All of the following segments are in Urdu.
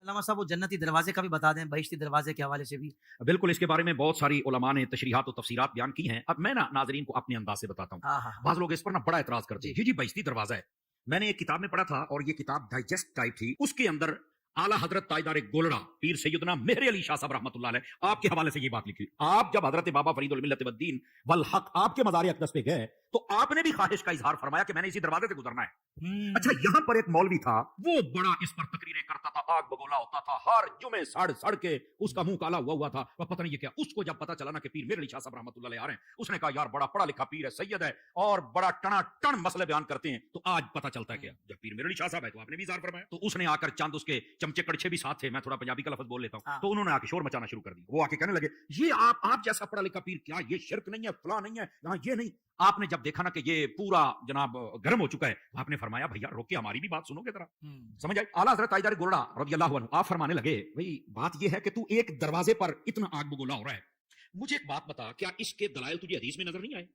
علامہ صاحب وہ جنتی دروازے کا بھی بتا دیں، بہشتی دروازے کے حوالے سے بھی۔ بالکل، اس کے بارے میں بہت ساری علماء نے تشریحات و تفسیرات بیان کی ہیں۔ اب میں ناظرین کو اپنے انداز سے بتاتا ہوں۔ بعض لوگ اس پر بڑا اعتراض کرتے ہیں، جی بہشتی دروازہ ہے۔ میں نے ایک کتاب میں پڑھا تھا اور یہ کتاب ڈائجسٹ ٹائپ تھی، اس کے اندر اعلیٰ حضرت تاجدار گولڑا پیر سیدنا مہر علی شاہ صاحب رحمۃ اللہ علیہ آپ کے حوالے سے یہ بات لکھی۔ آپ جب حضرت بابا فرید الملت والدین والحق آپ کے مزار اقدس پہ گئے تو آپ نے بھی خواہش کا اظہار فرمایا کہ میں نے اسی دروازے سے گزرنا ہے۔ اچھا، یہاں پر ایک مولوی تھا، وہ بڑا اس پر تقریریں کرتا تھا، آگ بگولا ہوتا تھا، ہر جمعے سڑ کے اس کا منہ کالا ہوا تھا، پتہ نہیں یہ کیا۔ اس کو جب پتا چلا نا کہ پیر مہر علی شاہ صاحب رحمۃ اللہ علیہ آ رہے ہیں، اس نے کہا یار بڑا پڑھا لکھا پیر ہے، سید ہے اور بڑا ٹنا ٹن مسئلے بیان کرتے ہیں، تو آج پتا چلتا ہے کیا جب پیر مہر علی شاہ صاحب ہے تو آپ نے بھی اظہار فرمایا۔ تو اس نے آ کر چند اس کے چمچے کڑچے بھی ساتھ تھے، میں تھوڑا پنجابی کا لفظ بول لیتا ہوں، تو انہوں نے آ کے شور مچانا شروع کر دی۔ وہ آ کے کہنے لگے یہ آپ جیسا پڑھا لکھا پیر، کیا یہ شرک نہیں ہے، فلاں نہیں ہے، یہاں یہ نہیں۔ آپ نے جب دیکھا نا کہ یہ پورا جناب گرم ہو چکا ہے، آپ نے فرمایا بھیا روک کے ہماری بھی بات سنو گے ذرا، سمجھ آئی؟ اعلیٰ حضرت تاجدار گولڑا رضی اللہ عنہ آپ فرمانے لگے بھائی بات یہ ہے کہ تو ایک دروازے پر اتنا آگ بگولا ہو رہا ہے، مجھے ایک بات بتا، کیا اس کے دلائل تجھے حدیث میں نظر نہیں آئے؟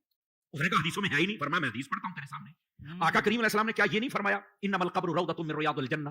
اس نے کہا حدیثوں میں ہے ہی نہیں۔ فرمایا میں حدیث پڑھتا ہوں تیرے سامنے، آقا کریم علیہ السلام نے کیا یہ نہیں فرمایا انما القبر روضۃ من ریاض الجنہ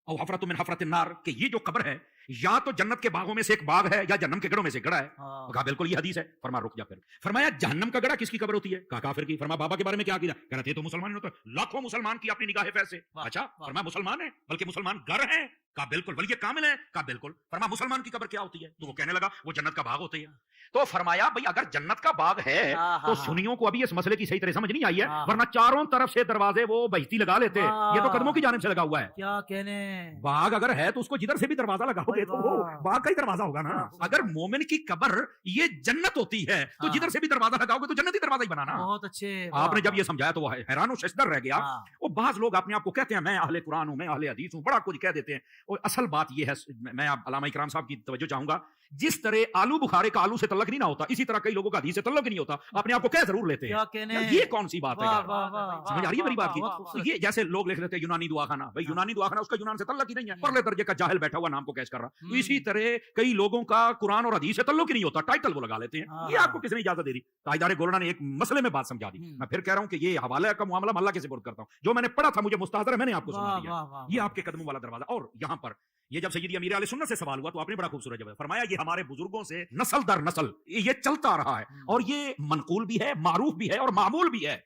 او حفرۃ من حفرۃ النار، کہ یہ جو قبر ہے یا تو جنت کے باغوں میں سے ایک باغ ہے یا جہنم کے گڑھوں میں سے گڑھا ہے؟ کہا بالکل یہ حدیث ہے۔ فرمایا رک جا پھر۔ فرمایا جہنم کا گڑھا کس کی قبر ہوتی ہے؟ کہا کافر کی۔ فرمایا بابا کے بارے میں کیا عقیدہ؟ کہہ رہے تھے تو مسلمان ہوتا ہے، لاکھوں مسلمان کی اپنی نگاہ فیض سے۔ اچھا، فرمایا مسلمان ہے بلکہ مسلمان گر ہیں؟ کہا بالکل۔ ولی کامل ہے؟ کہا بالکل۔ فرمایا مسلمان کی قبر کیا ہوتی ہے؟ تو وہ کہنے لگا وہ جنت کا باغ ہوتی ہے۔ تو فرمایا بھائی اگر جنت کا باغ ہے تو سنیوں کو ابھی اس مسئلے کی صحیح طرح سمجھ نہیں آئی ہے، ورنہ چاروں طرف سے دروازے وہ بہشتی لگا لیتے، یہ تو قدموں کی جانب سے لگا ہوا ہے۔ کیا کہنے، باغ اگر ہے تو اس کو جدھر سے بھی دروازہ لگاؤ گے تو وہ باغ کا ہی دروازہ ہوگا نا۔ اگر مومن کی قبر یہ جنت ہوتی ہے تو جدھر سے بھی دروازہ لگاؤ گے تو جنتی دروازہ ہی بنانا۔ بہت اچھے۔ آپ نے جب یہ سمجھایا تو وہ حیران و ششدر رہ گیا۔ وہ بعض لوگ اپنے آپ کو کہتے ہیں میں اہل قرآن ہوں، میں اہل حدیث ہوں، بڑا کچھ کہہ دیتے ہیں۔ اور اصل بات یہ ہے، میں علامہ اکرام صاحب کی توجہ چاہوں گا، جس طرح آلو بخارے کا آلو سے تعلق نہیں نہ ہوتا، اسی طرح کئی لوگوں کا حدیث سے تعلق نہیں ہوتا، اپنے آپ کو کہہ ضرور لیتے ہیں۔ یہ کون سی بات ہے؟ سمجھ آ رہی ہے میری بات کی؟ یہ جیسے لوگ لکھ لیتے ہیں یونانی دعا خانہ، بھائی یونانی دعا خانہ اس کا یونان سے تعلق ہی نہیں ہے، پرلے درجے کا جاہل بیٹھا ہوا نام کو کیش کر رہا۔ تو اسی طرح کئی لوگوں کا قرآن اور حدیث سے تعلق ہی نہیں ہوتا، ٹائٹل وہ لگا لیتے ہیں۔ یہ آپ کو کس نے اجازت دے دی؟ تاجدار گولڑا نے ایک مسئلے میں بات سمجھا دی۔ میں پھر کہہ رہا ہوں کہ یہ حوالے کا معاملہ اللہ کے سپرد کرتا ہوں، جو میں نے پڑھا تھا مجھے مستحضر ہے، میں نے آپ کو سنا دیا۔ یہ آپ کے قدموں والا دروازہ۔ اور یہاں پر یہ جب سیدی امیر علیہ سنت سے سوال ہوا تو آپ نے بڑا خوبصورت جواب فرمایا یہ ہمارے بزرگوں سے نسل در نسل یہ چلتا رہا ہے، اور یہ منقول بھی ہے، معروف بھی ہے اور معمول بھی ہے۔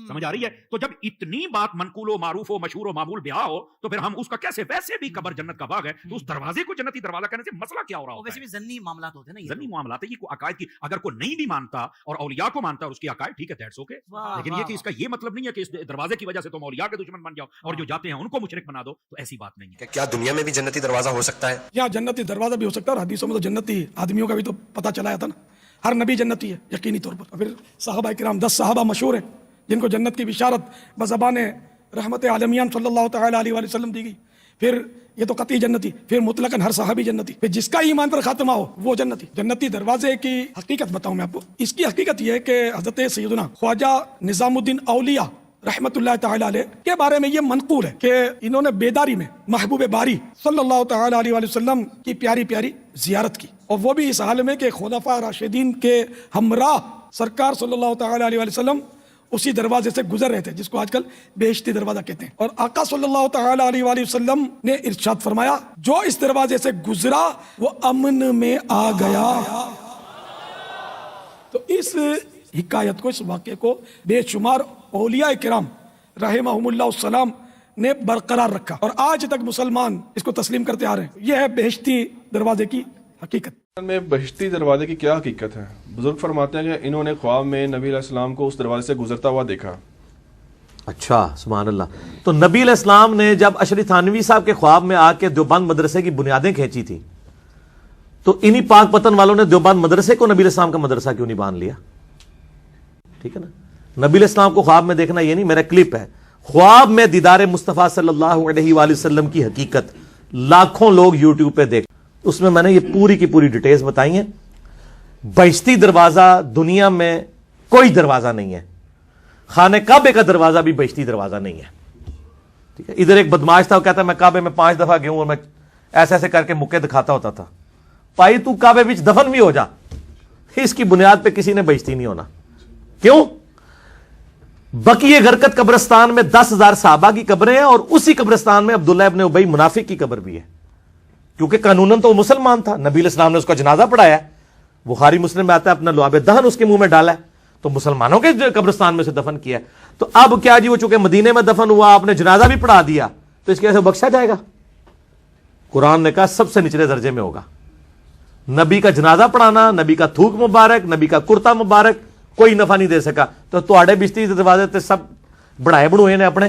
سمجھ آ رہی ہے؟ تو جب اتنی بات منقول و معروف و مشہور و معمول بیاہ ہو تو پھر ہم اس کا کیسے، ویسے بھی قبر جنت کا باغ ہے تو اس دروازے کو جنتی دروازہ کہنے سے مسئلہ کیا ہو رہا ہوتا ہے؟ ویسے بھی ضمنی معاملات ہوتے ہیں نا، ضمنی معاملات ہے، یہ کوئی عقائد کی اگر کوئی نہیں بھی مانتا اور اولیاء کو مانتا ہے اور اس کی عقائد ٹھیک ہے، دیٹس اوکے، لیکن یہ کہ اس کا یہ مطلب نہیں ہے کہ اس دروازے کی وجہ سے تم اولیاء کے دشمن بن جاؤ اور جو جاتے ہیں ان کو مشرک بنا دو، تو ایسی بات نہیں ہے۔ کیا دنیا میں بھی جنتی دروازہ ہو سکتا ہے؟ یا جنتی دروازہ بھی ہو سکتا ہے، اور حدیثوں میں تو جنتی آدمیوں کا بھی تو پتہ چلایا تھا نا، ہر نبی جنتی ہے یقینی طور پر۔ پھر صحابہ کرام 10 صحابہ مشہور ہیں جن کو جنت کی بشارت بزبان رحمت عالمیان صلی اللہ تعالی علیہ وآلہ وسلم دی گئی۔ پھر یہ تو قطعی جنتی، پھر مطلقاً ہر صحابی جنتی، پھر جس کا ایمان پر خاتمہ ہو وہ جنتی۔ جنتی دروازے کی حقیقت بتاؤں میں آپ کو، اس کی حقیقت یہ ہے کہ حضرت سیدنا خواجہ نظام الدین اولیاء رحمت اللہ تعالی علیہ کے بارے میں یہ منقول ہے کہ انہوں نے بیداری میں محبوب باری صلی اللہ تعالی علیہ وآلہ وسلم کی پیاری پیاری زیارت کی، اور وہ بھی اس حال میں کہ خلفاء راشدین کے ہمراہ سرکار صلی اللہ تعالی علیہ وآلہ وسلم اسی دروازے سے گزر رہے تھے جس کو آج کل بہشتی دروازہ کہتے ہیں۔ اور آقا صلی اللہ تعالی علیہ وآلہ وسلم نے ارشاد فرمایا جو اس دروازے سے گزرا وہ امن میں آ گیا۔ تو اس حکایت کو، اس واقعے کو بے شمار اولیاء کرام رحمہم اللہ السلام نے برقرار رکھا، اور آج تک مسلمان اس کو تسلیم کرتے آ رہے ہیں۔ یہ ہے بہشتی دروازے کی حقیقت۔ میں بہشتی دروازے کی کیا حقیقت ہے؟ بزرگ فرماتے ہیں کہ انہوں نے خواب میں نبی علیہ السلام کو اس دروازے سے گزرتا ہوا دیکھا۔ اچھا، سبحان اللہ۔ تو نبی علیہ السلام نے جب اشری تھانوی صاحب کے خواب میں آ کے دیوبند مدرسے کی بنیادیں کھینچی تھی تو انہی پاک پتن والوں نے دیوبند مدرسے کو نبی علیہ السلام کا مدرسہ کیوں نہیں باندھ لیا؟ ٹھیک ہے نا، نبی علیہ السلام کو خواب میں دیکھنا یہ نہیں، میرا کلپ ہے خواب میں دیدار مصطفیٰ صلی اللہ علیہ وآلہ وسلم کی حقیقت، لاکھوں لوگ یوٹیوب پہ دیکھ، اس میں نے یہ پوری کی پوری ڈیٹیلز بتائی ہیں۔ بہشتی دروازہ دنیا میں کوئی دروازہ نہیں ہے، خانہ کعبے کا دروازہ بھی بہشتی دروازہ نہیں ہے، ٹھیک ہے۔ ادھر ایک بدماش تھا، وہ کہتا ہے میں کعبے میں 5 دفعہ گیا ہوں اور میں ایسے ایسے کر کے مکے دکھاتا ہوتا تھا۔ بھائی تو کعبے وچ دفن بھی ہو جا، اس کی بنیاد پہ کسی نے بہشتی نہیں ہونا۔ کیوں؟ بقیہ غرقت قبرستان میں 10,000 صحابہ کی قبریں ہیں، اور اسی قبرستان میں عبداللہ ابن ابی منافق کی قبر بھی ہے۔ کیونکہ قانوناً تو وہ مسلمان تھا, نبی علیہ السلام نے اس کا جنازہ پڑھایا ہے, بخاری مسلم میں آتا ہے, اپنا لعاب دہن اس کے منہ میں ڈالا ہے, تو مسلمانوں کے قبرستان میں سے دفن کیا ہے. تو اب کیا جی, وہ چونکہ مدینے میں دفن ہوا, آپ نے جنازہ بھی پڑھا دیا, تو اس کی وجہ سے بخشا جائے گا؟ قرآن نے کہا سب سے نچلے درجے میں ہوگا. نبی کا جنازہ پڑھانا, نبی کا تھوک مبارک, نبی کا کرتا مبارک کوئی نفع نہیں دے سکا. تو تواڈے بشتی دروازے تے سب بڑھائے بڑھوئے نے اپنے.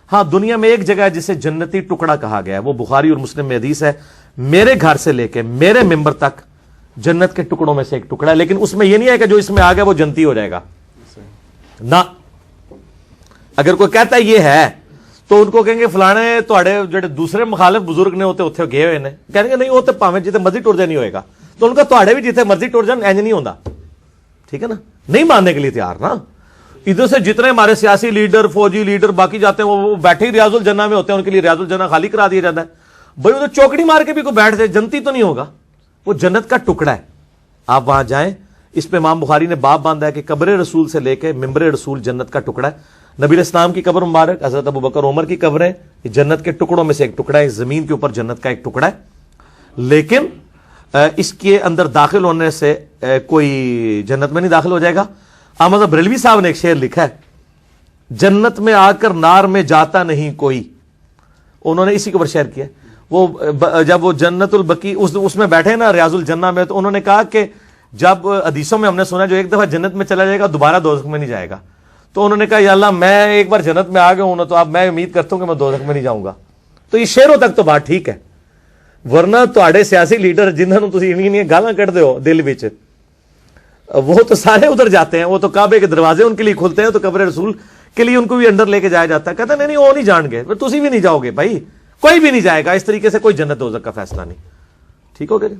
ہاں, دنیا میں ایک جگہ ہے جسے جنتی ٹکڑا کہا گیا ہے, وہ بخاری اور مسلم میں حدیث ہے, میرے گھر سے لے کے میرے ممبر تک جنت کے ٹکڑوں میں سے ایک ٹکڑا ہے, لیکن اس میں یہ نہیں ہے کہ جو اس میں آ گیا وہ جنتی ہو جائے گا نہ. اگر کوئی کہتا ہے یہ ہے تو ان کو کہیں گے فلانے تواڈے جڑے دوسرے مخالف بزرگ نے ہوتے اتنے گئے ہوئے نے, کہیں گے نہیں وہ تو پاویں جتنے مرضی ٹر جائے نہیں ہوئے گا. تو ان کا تواڈے بھی جتنے مرضی ٹر جان اینج نہیں ہوتا, ٹھیک ہے نا, نہیں ماننے کے لیے تیار نا. ادھر سے جتنے ہمارے سیاسی لیڈر, فوجی لیڈر باقی جاتے ہیں وہ بیٹھے ہی ریاض الجنہ میں ہوتے ہیں, ان کے لیے ریاض الجنہ خالی کرا دیا جاتا ہے. بھائی ادھر چوکڑی مار کے بھی کوئی بیٹھ جائے جنتی تو نہیں ہوگا, وہ جنت کا ٹکڑا ہے. آپ وہاں جائیں, اس پہ امام بخاری نے باب باندھا ہے کہ قبر رسول سے لے کے ممبر رسول جنت کا ٹکڑا ہے. نبی علیہ السلام کی قبر مبارک, حضرت ابو بکر عمر کی قبریں, یہ جنت کے ٹکڑوں میں سے ایک ٹکڑا ہے, زمین کے اوپر جنت کا ایک ٹکڑا ہے. لیکن اس کے اندر داخل ہونے سے کوئی جنت میں نہیں داخل ہو جائے گا. احمد بریلوی صاحب نے ایک شعر لکھا ہے, جنت میں آ کر نار میں جاتا نہیں کوئی. انہوں نے اسی کے اوپر شعر کیا. وہ جب وہ جنت البقی اس میں بیٹھے نا ریاض الجنہ میں, تو انہوں نے کہا کہ جب حدیثوں میں ہم نے سنا جو ایک دفعہ جنت میں چلا جائے گا دوبارہ دوزخ میں نہیں جائے گا. تو انہوں نے کہا یا اللہ میں ایک بار جنت میں آ گیا ہوں نا, تو اب میں امید کرتا ہوں کہ میں دوزخ میں نہیں جاؤں گا. تو یہ شعروں تک تو بات ٹھیک ہے, ورنہ تواڈے سیاسی لیڈر جنہوں تسی انہی گالاں کڈ دیو دل وچ, وہ تو سارے ادھر جاتے ہیں. وہ تو کعبے کے دروازے ان کے لیے کھلتے ہیں, تو قبر رسول کے لیے ان کو بھی اندر لے کے جایا جاتا ہے. کہتے ہیں نہیں وہ نہیں جان گے, تسی بھی نہیں جاؤ گے بھائی, کوئی بھی نہیں جائے گا. اس طریقے سے کوئی جنت دوزخ کا فیصلہ نہیں. ٹھیک ہو گیا جی.